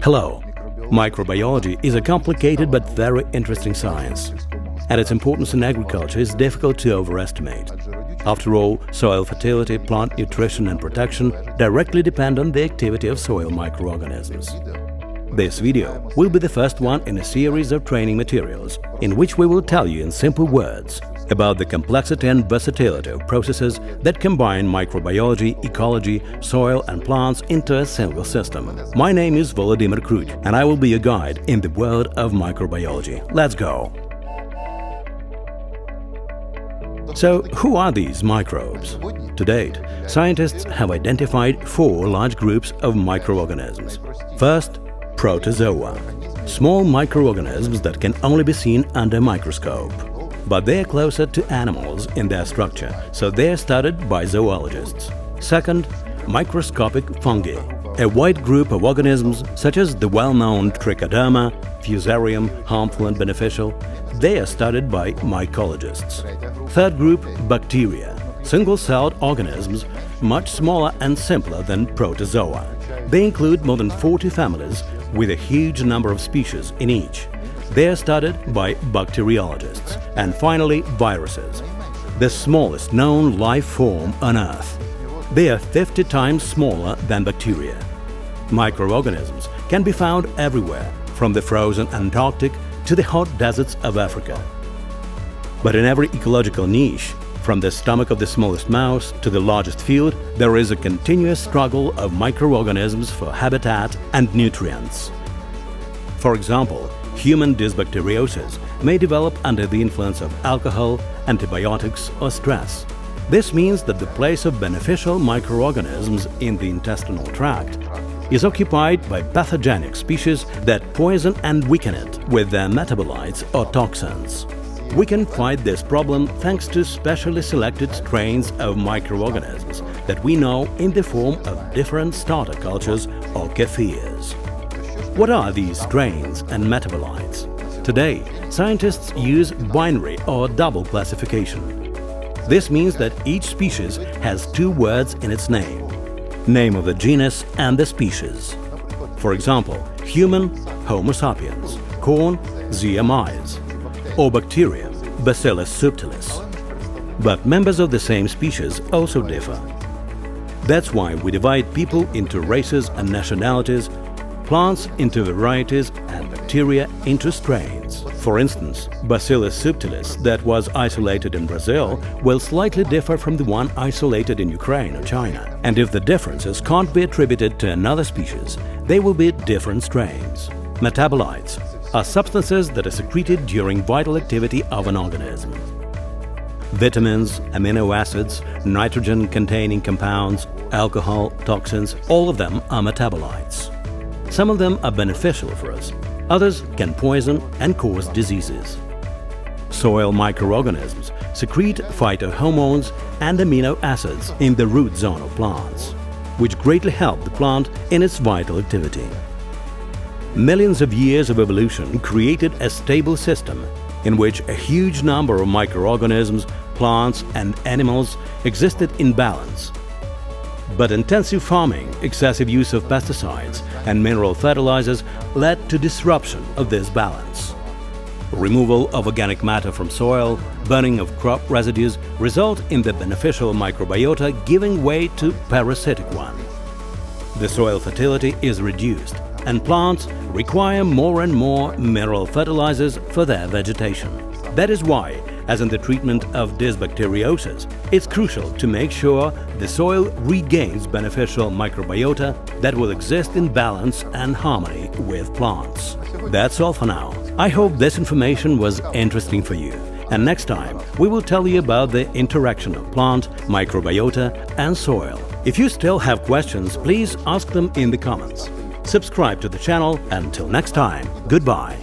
Hello! Microbiology is a complicated but very interesting science, and its importance in agriculture is difficult to overestimate. After all, soil fertility, plant nutrition and protection directly depend on the activity of soil microorganisms. This video will be the first one in a series of training materials in which we will tell you in simple words about the complexity and versatility of processes that combine microbiology, ecology, soil and plants into a single system. My name is Volodymyr Kruch and I will be your guide in the world of microbiology. Let's go! So, who are these microbes? To date, scientists have identified 4 large groups of microorganisms. First, protozoa, small microorganisms that can only be seen under a microscope. But they are closer to animals in their structure, so they are studied by zoologists. Second, microscopic fungi, a wide group of organisms such as the well-known Trichoderma, Fusarium, harmful and beneficial. They are studied by mycologists. Third group, bacteria, single-celled organisms, much smaller and simpler than protozoa. They include more than 40 families with a huge number of species in each. They are studied by bacteriologists. And finally, viruses, the smallest known life form on Earth. They are 50 times smaller than bacteria. Microorganisms can be found everywhere, from the frozen Antarctic to the hot deserts of Africa. But in every ecological niche, from the stomach of the smallest mouse to the largest field, there is a continuous struggle of microorganisms for habitat and nutrients. For example, human dysbacteriosis may develop under the influence of alcohol, antibiotics or stress. This means that the place of beneficial microorganisms in the intestinal tract is occupied by pathogenic species that poison and weaken it with their metabolites or toxins. We can fight this problem thanks to specially selected strains of microorganisms that we know in the form of different starter cultures or kefirs. What are these strains and metabolites? Today, scientists use binary or double classification. This means that each species has 2 words in its name of the genus and the species. For example, human, Homo sapiens, corn, Zea mays, or bacteria, Bacillus subtilis. But members of the same species also differ. That's why we divide people into races and nationalities, plants into varieties and bacteria into strains. For instance, Bacillus subtilis that was isolated in Brazil will slightly differ from the one isolated in Ukraine or China. And if the differences can't be attributed to another species, they will be different strains. Metabolites are substances that are secreted during vital activity of an organism. Vitamins, amino acids, nitrogen-containing compounds, alcohol, toxins, all of them are metabolites. Some of them are beneficial for us, others can poison and cause diseases. Soil microorganisms secrete phytohormones and amino acids in the root zone of plants, which greatly help the plant in its vital activity. Millions of years of evolution created a stable system in which a huge number of microorganisms, plants and animals existed in balance. But intensive farming, excessive use of pesticides and mineral fertilizers led to disruption of this balance. Removal of organic matter from soil, burning of crop residues result in the beneficial microbiota giving way to parasitic one. The soil fertility is reduced and plants require more and more mineral fertilizers for their vegetation. That is why, as in the treatment of dysbacteriosis, it's crucial to make sure the soil regains beneficial microbiota that will exist in balance and harmony with plants. That's all for now. I hope this information was interesting for you. And next time, we will tell you about the interaction of plant, microbiota and soil. If you still have questions, please ask them in the comments. Subscribe to the channel. Until next time, goodbye.